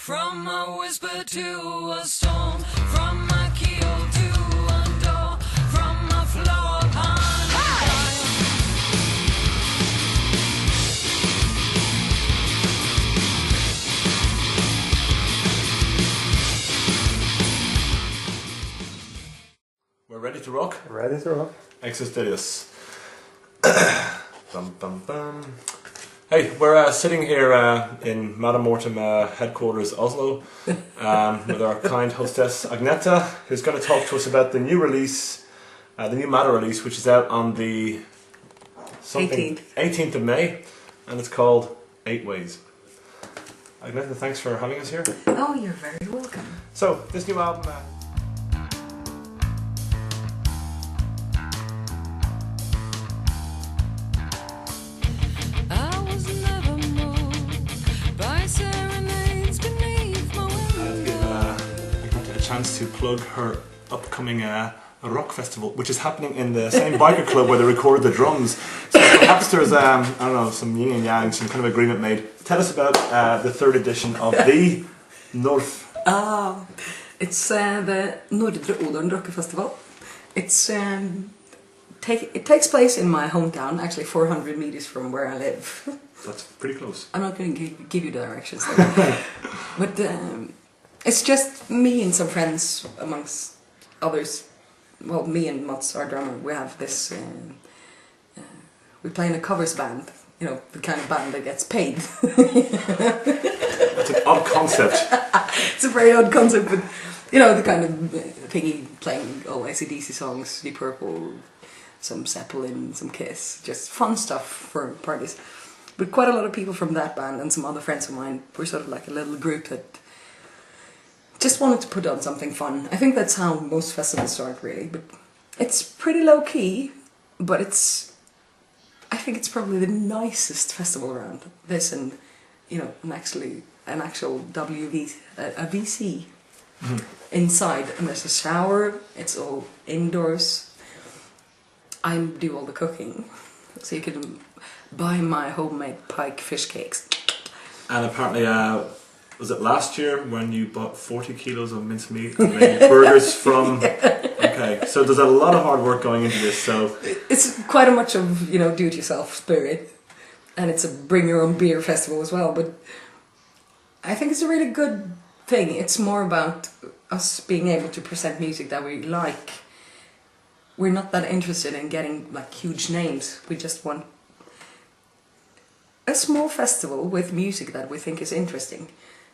From a whisper to a storm, from a keel to a door, from a floor upon a dial. We're ready to rock? Ready to rock. Exosteus. Bum bum bum. Hey, we're sitting here in Madder Mortem headquarters, Oslo, with our kind hostess Agnete, who's going to talk to us about the new release, the new Madder release, which is out on the 18th of May, and it's called 8 Ways. Agnete, thanks for having us here. Oh, you're very welcome. So, this new album... chance to plug her upcoming rock festival, which is happening in the same biker club where they record the drums. So perhaps there's, I don't know, some yin and yang, some kind of agreement made. Tell us about the 3rd edition of the NORF. It's the Nordre Odern Rock Festival. It's it takes place in my hometown, actually 400 meters from where I live. That's pretty close. I'm not going to give you directions, but it's just me and some friends, amongst others. Well, me and Mats, our drummer, we have this... we play in a covers band. You know, the kind of band that gets paid. That's an odd concept. It's a very odd concept, but, you know, the kind of thingy, playing all AC/DC songs, Deep Purple, some Zeppelin, some Kiss. Just fun stuff for parties. But quite a lot of people from that band and some other friends of mine, we're sort of like a little group that just wanted to put on something fun. I think that's how most festivals start, really. But it's pretty low key, but I think it's probably the nicest festival around. This and, you know, an actual VC inside, and there's a shower. It's all indoors. I do all the cooking, so you can buy my homemade pike fish cakes. And apparently, was it last year when you bought 40 kilos of mincemeat and made burgers from... Yeah. Okay, so there's a lot of hard work going into this, so... It's quite a much of, you know, do-it-yourself spirit. And it's a bring-your-own-beer festival as well, but I think it's a really good thing. It's more about us being able to present music that we like. We're not that interested in getting, like, huge names. We just want a small festival with music that we think is interesting.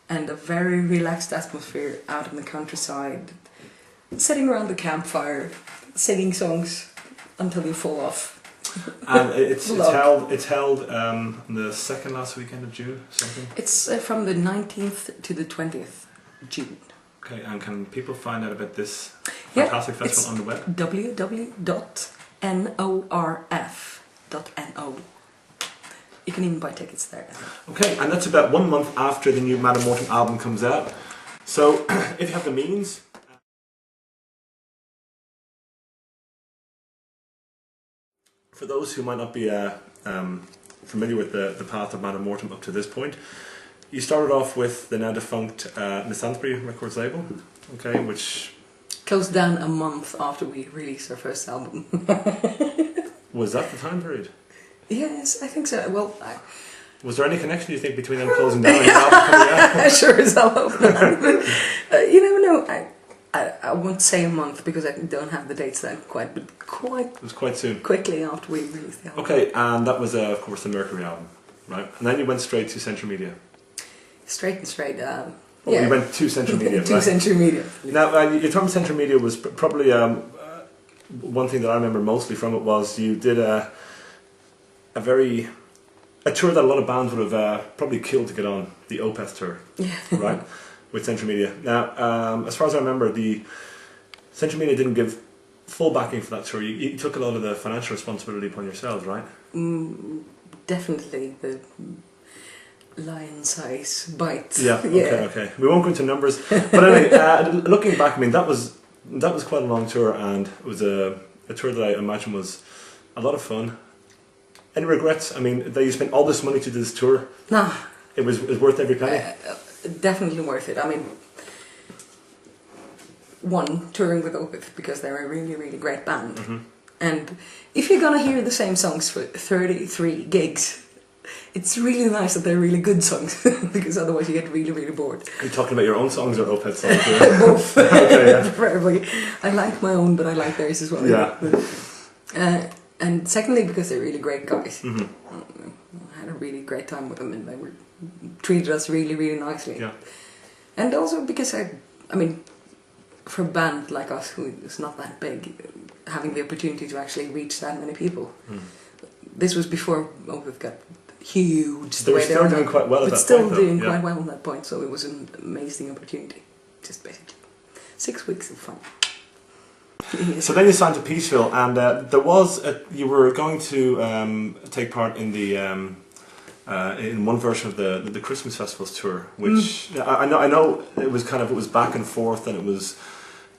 And a very relaxed atmosphere out in the countryside, sitting around the campfire, singing songs until you fall off. And it's held on the second last weekend of June, something? It's from the 19th to the 20th June. Okay, and can people find out about this fantastic festival on the web? www.norf.no. You can even buy tickets there. Okay, and that's about 1 month after the new Madder Mortem album comes out. So, if you have the means... For those who might not be familiar with the path of Madder Mortem up to this point, you started off with the now defunct Misanthropy Records label, okay, which... Closed down a month after we released our first album. Was that the time period? Yes, I think so. Well, was there any connection, you think, between them closing down and the album coming out? Sure as hell hope not. You never know. I won't say a month because I don't have the dates then quite, but it was quite soon. Quickly after we released the album. Okay, and that was, of course, the Mercury album, right? And then you went straight to Central Media. Straight. Yeah. You went to Central Media, to Central Media. Now, your term Central Media was probably one thing that I remember mostly from it was you did a tour that a lot of bands would have probably killed to get on, the Opeth tour, right, with Central Media. Now, as far as I remember, the Central Media didn't give full backing for that tour. You took a lot of the financial responsibility upon yourselves, right? Definitely the lion size bite. Yeah. Okay. We won't go into numbers, but anyway, looking back, I mean that was quite a long tour, and it was a tour that I imagine was a lot of fun. Any regrets? I mean, that you spent all this money to do this tour. No. It was worth every penny. definitely worth it. I mean, one, touring with Opeth because they're a really, really great band. And if you're gonna hear the same songs for 33 gigs, it's really nice that they're really good songs because otherwise you get really, really bored. Are you talking about your own songs or Opeth songs? Both. Okay, yeah. Preferably. I like my own, but I like theirs as well. Yeah. And secondly, because they're really great guys. I had a really great time with them and they were treated us really, really nicely. Yeah. And also because I mean, for a band like us who is not that big, having the opportunity to actually reach that many people. This was before Opeth got huge. They were still doing quite well at that point. Still doing quite well at that point, so it was an amazing opportunity. Just basically 6 weeks of fun. So then you signed to Peaceville, and you were going to take part in the in one version of the Christmas Festivals tour, which I know it was back and forth, and it was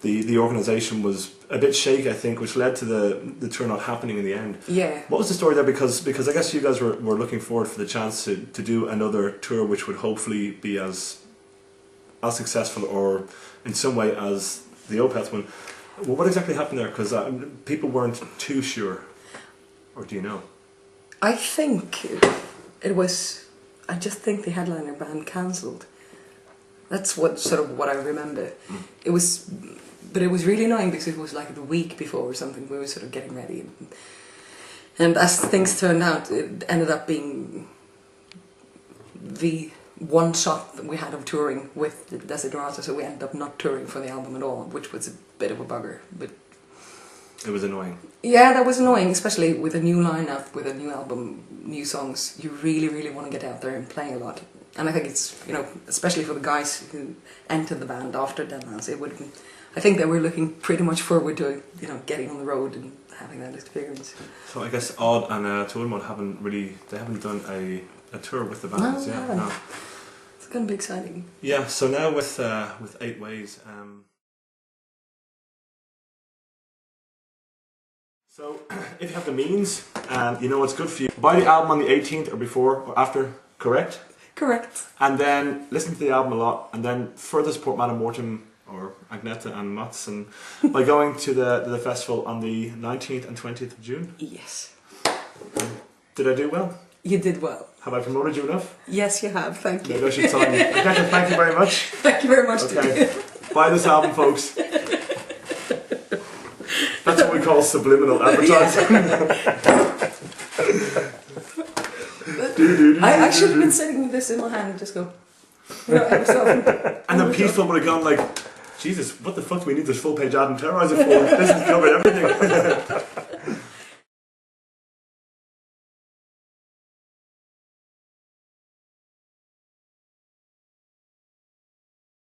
the organisation was a bit shaky, I think, which led to the tour not happening in the end. Yeah. What was the story there? Because I guess you guys were looking forward for the chance to do another tour, which would hopefully be as successful or in some way as the Opeth one. Well, what exactly happened there? Because people weren't too sure, or do you know? I think it was. I just think the headliner band cancelled. That's what I remember. It was, but it was really annoying because it was like the week before or something. We were sort of getting ready, and as things turned out, it ended up being the one shot that we had of touring with the Desiderata, so we ended up not touring for the album at all, which was a bit of a bugger. But it was annoying. Yeah, that was annoying, especially with a new lineup, with a new album, new songs. You really, really want to get out there and play a lot. And I think it's, especially for the guys who entered the band after Deadlands, I think they were looking pretty much forward to, getting on the road and having that experience. So I guess Odd and Toolmod haven't done a tour with the bands. No, yeah, haven't. no. It's going to be exciting. Yeah, so now with 8 Ways. So if you have the means and you know what's good for you, buy the album on the 18th or before or after, correct? Correct. And then listen to the album a lot, and then further support Madder Mortem or Agnete and Mats and by going to the festival on the 19th and 20th of June. Yes. Did I do well? You did well. Have I promoted you enough? Yes, you have. Thank you. Maybe I should sign you. Agnete, thank you very much. Thank you very much. Okay. Buy this album, folks. That's what we call subliminal advertising. I actually have been sitting with this in my hand and just go, every so often. And then Peaceful would have gone like, Jesus, what the fuck do we need this full page ad and terrorizer for? This has covered everything.